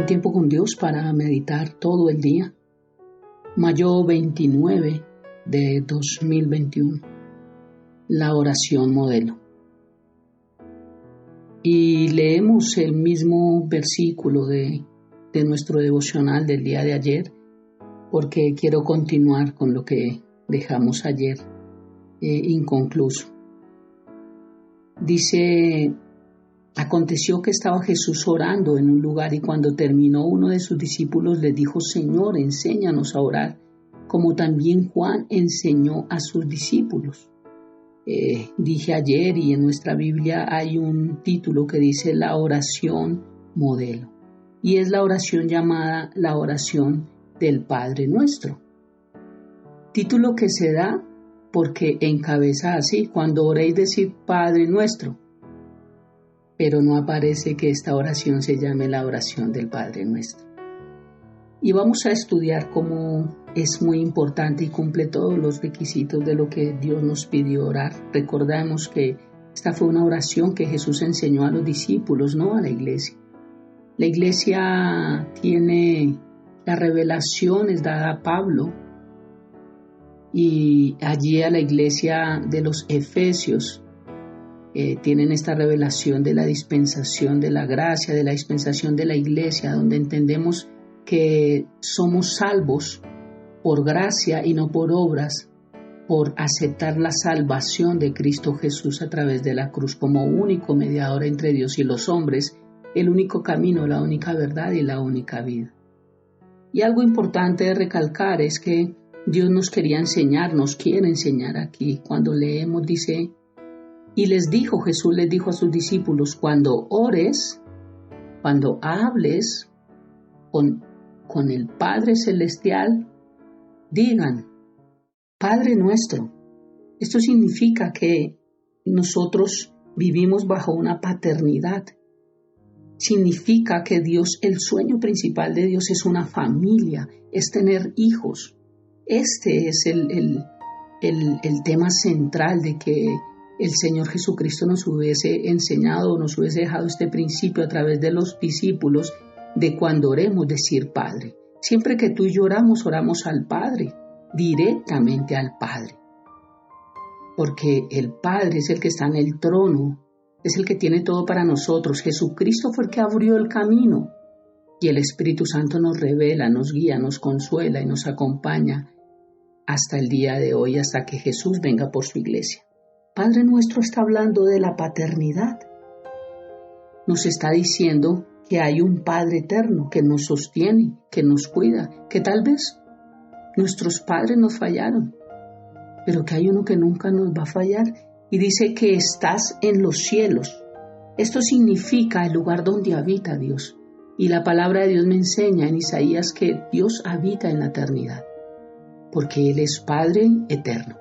Un tiempo con Dios para meditar todo el día. Mayo 29 de 2021. La oración modelo. Y leemos el mismo versículo de nuestro devocional del día de ayer, porque quiero continuar con lo que dejamos ayer inconcluso. Dice: aconteció que estaba Jesús orando en un lugar, y cuando terminó, uno de sus discípulos le dijo: Señor, enséñanos a orar, como también Juan enseñó a sus discípulos. Dije ayer, y en nuestra Biblia hay un título que dice la oración modelo, y es la oración llamada la oración del Padre Nuestro. Título que se da porque encabeza así: cuando oréis, decid Padre Nuestro. Pero no aparece que esta oración se llame la oración del Padre Nuestro. Y vamos a estudiar cómo es muy importante y cumple todos los requisitos de lo que Dios nos pidió orar. Recordamos que esta fue una oración que Jesús enseñó a los discípulos, no a la iglesia. La iglesia tiene las revelaciones dadas a Pablo, y allí a la iglesia de los Efesios tienen esta revelación de la dispensación de la gracia, de la dispensación de la iglesia, donde entendemos que somos salvos por gracia y no por obras, por aceptar la salvación de Cristo Jesús a través de la cruz como único mediador entre Dios y los hombres, el único camino, la única verdad y la única vida. Y algo importante de recalcar es que Dios nos quería enseñar, nos quiere enseñar aquí. Cuando leemos dice: y Jesús les dijo a sus discípulos: cuando ores, cuando hables con el Padre Celestial, digan Padre Nuestro. Esto significa que nosotros vivimos bajo una paternidad. Significa que Dios, el sueño principal de Dios es una familia, es tener hijos. Este es el tema central de que el Señor Jesucristo nos hubiese enseñado, nos hubiese dejado este principio a través de los discípulos, de cuando oremos decir Padre. Siempre que tú y yo oramos al Padre, directamente al Padre. Porque el Padre es el que está en el trono, es el que tiene todo para nosotros. Jesucristo fue el que abrió el camino, y el Espíritu Santo nos revela, nos guía, nos consuela y nos acompaña hasta el día de hoy, hasta que Jesús venga por su iglesia. Padre Nuestro está hablando de la paternidad. Nos está diciendo que hay un Padre eterno que nos sostiene, que nos cuida, que tal vez nuestros padres nos fallaron, pero que hay uno que nunca nos va a fallar. Y dice que estás en los cielos. Esto significa el lugar donde habita Dios. Y la palabra de Dios me enseña en Isaías que Dios habita en la eternidad, porque Él es Padre eterno.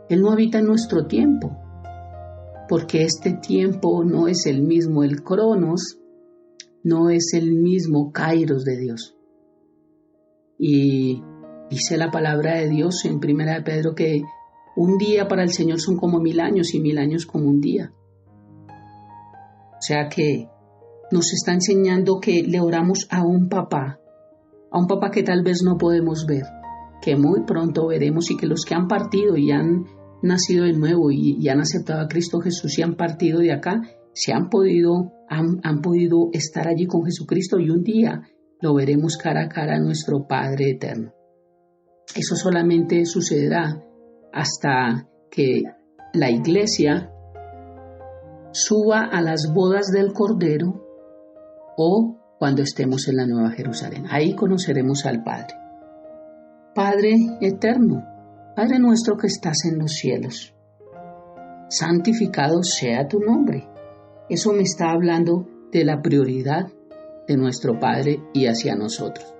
Él no habita en nuestro tiempo, porque este tiempo no es el mismo, el Cronos no es el mismo Kairos de Dios. Y dice la palabra de Dios en 1 de Pedro que un día para el Señor son como 1000 años y 1000 años como un día. O sea que nos está enseñando que le oramos a un papá que tal vez no podemos ver, que muy pronto veremos, y que los que han partido y han nacido de nuevo y han aceptado a Cristo Jesús y han partido de acá, han podido estar allí con Jesucristo, y un día lo veremos cara a cara a nuestro Padre eterno. Eso solamente sucederá hasta que la iglesia suba a las bodas del Cordero, o cuando estemos en la Nueva Jerusalén. Ahí conoceremos al Padre. Padre eterno, Padre nuestro que estás en los cielos, santificado sea tu nombre. Eso me está hablando de la prioridad de nuestro Padre y hacia nosotros,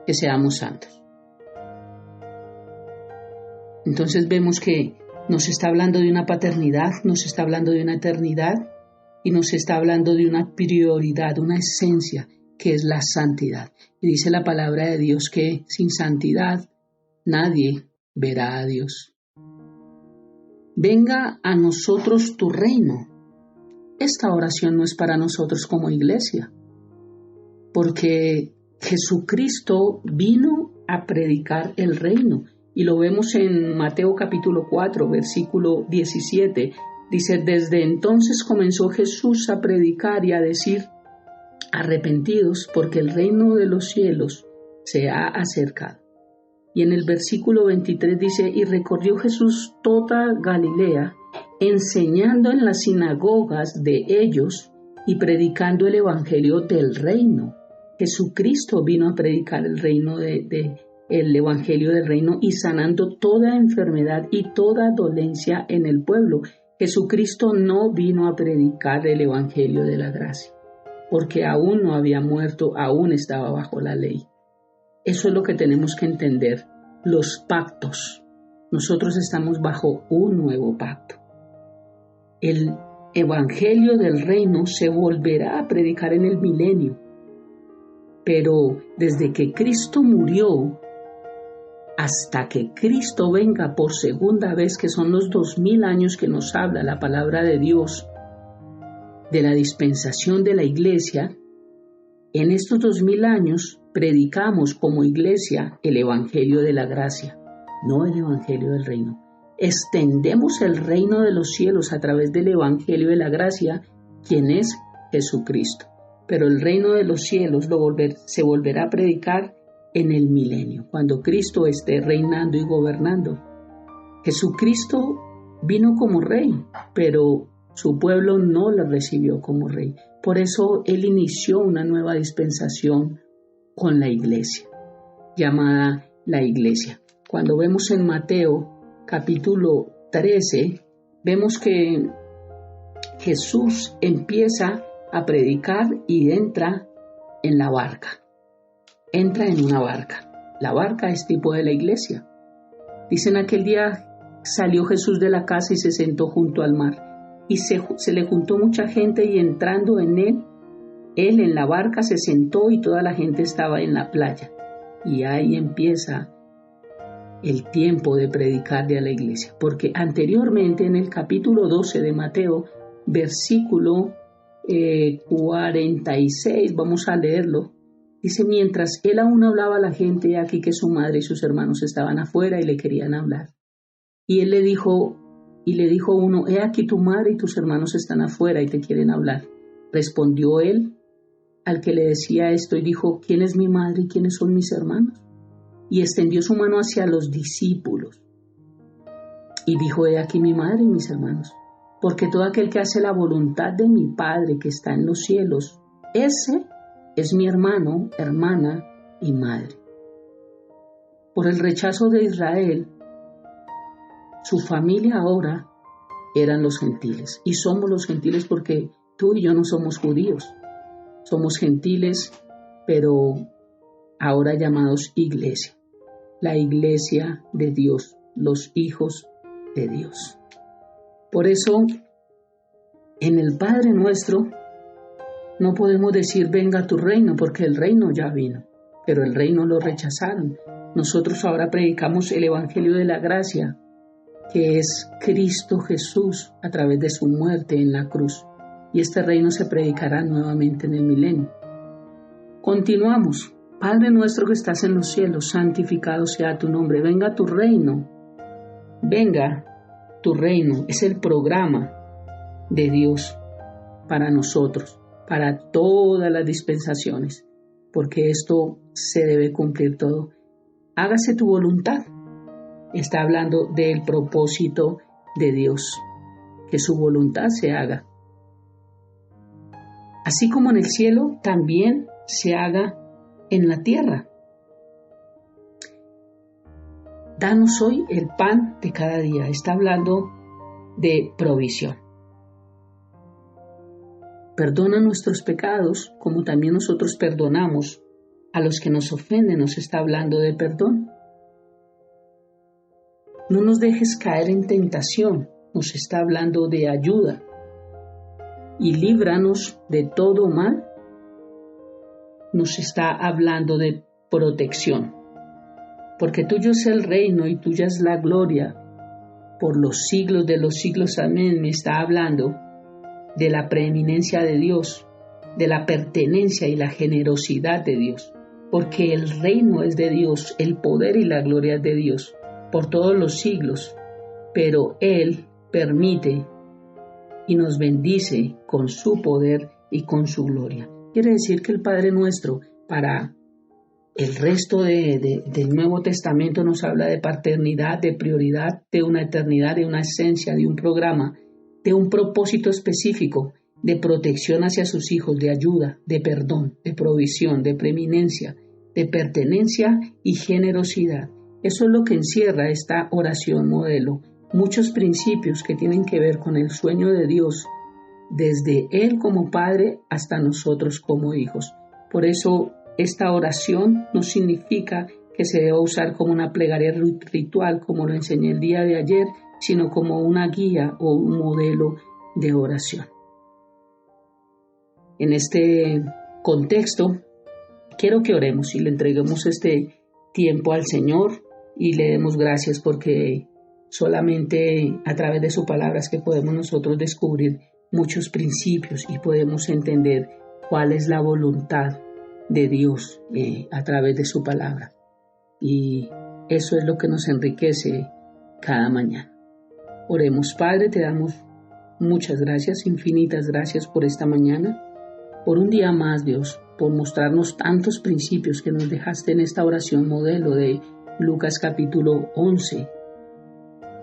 que seamos santos. Entonces vemos que nos está hablando de una paternidad, nos está hablando de una eternidad, y nos está hablando de una prioridad, una esencia, que es la santidad. Y dice la palabra de Dios que sin santidad nadie verá a Dios. Venga a nosotros tu reino. Esta oración no es para nosotros como iglesia. porque Jesucristo vino a predicar el reino. Y lo vemos en Mateo capítulo 4, versículo 17. Dice, desde entonces comenzó Jesús a predicar y a decir, arrepentidos, porque el reino de los cielos se ha acercado. Y en el versículo 23 dice, y recorrió Jesús toda Galilea, enseñando en las sinagogas de ellos y predicando el evangelio del reino. Jesucristo vino a predicar el reino el evangelio del reino y sanando toda enfermedad y toda dolencia en el pueblo. Jesucristo no vino a predicar el evangelio de la gracia, porque aún no había muerto, aún estaba bajo la ley. Eso es lo que tenemos que entender, los pactos. Nosotros estamos bajo un nuevo pacto. El evangelio del reino se volverá a predicar en el milenio, pero desde que Cristo murió hasta que Cristo venga por segunda vez, que son los 2000 años que nos habla la palabra de Dios, de la dispensación de la iglesia, en estos 2000 años predicamos como iglesia el evangelio de la gracia, no el evangelio del reino. Extendemos el reino de los cielos a través del evangelio de la gracia, quien es Jesucristo. Pero el reino de los cielos se volverá a predicar en el milenio, cuando Cristo esté reinando y gobernando. Jesucristo vino como rey, pero su pueblo no lo recibió como rey. Por eso Él inició una nueva dispensación con la iglesia, llamada la iglesia. Cuando vemos en Mateo capítulo 13, vemos que Jesús empieza a predicar y entra en la barca. Entra en una barca. La barca es tipo de la iglesia. Dicen aquel día salió Jesús de la casa y se sentó junto al mar. Y se le juntó mucha gente y entrando en él en la barca se sentó y toda la gente estaba en la playa. Y ahí empieza el tiempo de predicarle a la iglesia. Porque anteriormente en el capítulo 12 de Mateo, versículo 46, vamos a leerlo. Dice, mientras él aún hablaba a la gente, aquí que su madre y sus hermanos estaban afuera y le querían hablar. Y él le dijo uno, he aquí tu madre y tus hermanos están afuera y te quieren hablar. Respondió él al que le decía esto y dijo, ¿quién es mi madre y quiénes son mis hermanos? Y extendió su mano hacia los discípulos y dijo, he aquí mi madre y mis hermanos. Porque todo aquel que hace la voluntad de mi Padre que está en los cielos, ese es mi hermano, hermana y madre. Por el rechazo de Israel, su familia ahora eran los gentiles. Y somos los gentiles porque tú y yo no somos judíos. Somos gentiles, pero ahora llamados iglesia. La iglesia de Dios, los hijos de Dios. Por eso, en el Padre Nuestro, no podemos decir venga tu reino, porque el reino ya vino, pero el reino lo rechazaron. Nosotros ahora predicamos el evangelio de la gracia, que es Cristo Jesús a través de su muerte en la cruz. Y este reino se predicará nuevamente en el milenio. Continuamos. Padre nuestro que estás en los cielos, santificado sea tu nombre. Venga tu reino. Venga tu reino. Es el programa de Dios para nosotros, para todas las dispensaciones, porque esto se debe cumplir todo. Hágase tu voluntad. Está hablando del propósito de Dios, que su voluntad se haga. Así como en el cielo, también se haga en la tierra. Danos hoy el pan de cada día. Está hablando de provisión. Perdona nuestros pecados, como también nosotros perdonamos a los que nos ofenden. Nos está hablando de perdón. No nos dejes caer en tentación. Nos está hablando de ayuda. Y líbranos de todo mal. Nos está hablando de protección. Porque tuyo es el reino y tuya es la gloria por los siglos de los siglos. Amén. Me está hablando de la preeminencia de Dios, de la pertenencia y la generosidad de Dios, porque el reino es de Dios, el poder y la gloria es de Dios por todos los siglos, pero Él permite y nos bendice con su poder y con su gloria. Quiere decir que el Padre Nuestro, para el resto del Nuevo Testamento, nos habla de paternidad, de prioridad, de una eternidad, de una esencia, de un programa, de un propósito específico, de protección hacia sus hijos, de ayuda, de perdón, de provisión, de preeminencia, de pertenencia y generosidad. Eso es lo que encierra esta oración modelo. Muchos principios que tienen que ver con el sueño de Dios, desde Él como Padre hasta nosotros como hijos. Por eso esta oración no significa que se deba usar como una plegaria ritual, como lo enseñé el día de ayer, sino como una guía o un modelo de oración. En este contexto, quiero que oremos y le entreguemos este tiempo al Señor y le demos gracias, porque solamente a través de su palabra es que podemos nosotros descubrir muchos principios y podemos entender cuál es la voluntad de Dios a través de su palabra. Y eso es lo que nos enriquece cada mañana. Oremos. Padre, te damos muchas gracias, infinitas gracias por esta mañana, por un día más, Dios, por mostrarnos tantos principios que nos dejaste en esta oración modelo de Lucas capítulo 11,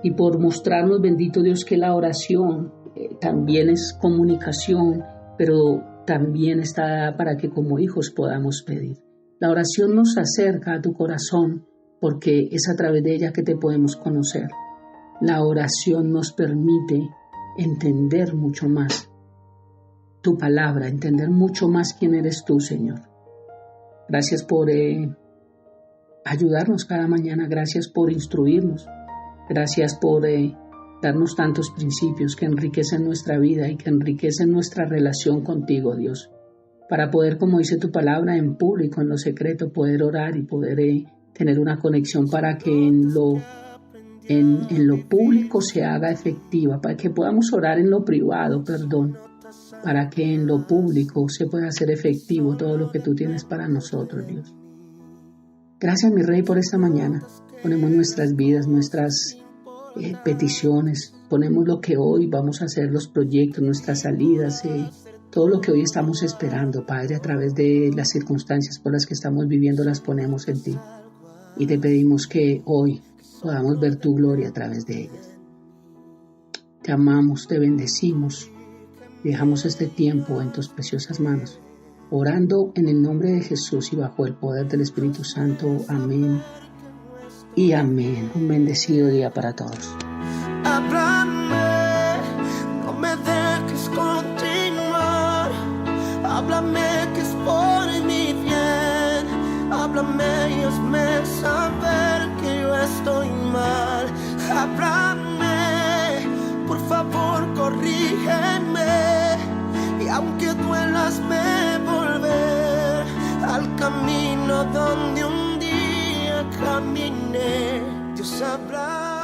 y por mostrarnos, bendito Dios, que la oración también es comunicación, pero también está dada para que como hijos podamos pedir. La oración nos acerca a tu corazón porque es a través de ella que te podemos conocer. La oración nos permite entender mucho más tu palabra, entender mucho más quién eres tú, Señor. Gracias por ayudarnos cada mañana, gracias por instruirnos, gracias por darnos tantos principios que enriquecen nuestra vida y que enriquecen nuestra relación contigo, Dios, para poder, como dice tu palabra, en público, en lo secreto, poder orar y poder tener una conexión para que en lo público se haga efectiva, para que podamos orar en lo privado, para que en lo público se pueda hacer efectivo todo lo que tú tienes para nosotros, Dios. Gracias, mi Rey, por esta mañana. Ponemos nuestras vidas, nuestras peticiones, ponemos lo que hoy vamos a hacer, los proyectos, nuestras salidas, todo lo que hoy estamos esperando, Padre, a través de las circunstancias por las que estamos viviendo, las ponemos en ti. Y te pedimos que hoy podamos ver tu gloria a través de ellas. Te amamos, te bendecimos. Dejamos este tiempo en tus preciosas manos, orando en el nombre de Jesús y bajo el poder del Espíritu Santo. Amén y amén. Un bendecido día para todos. Háblame, no me dejes continuar. Háblame que es por mi bien. Háblame y hazme saber que yo estoy mal. Háblame, por favor corrígeme. Y aunque duela, hazme volver al camino donde un día caminé. Dios habla.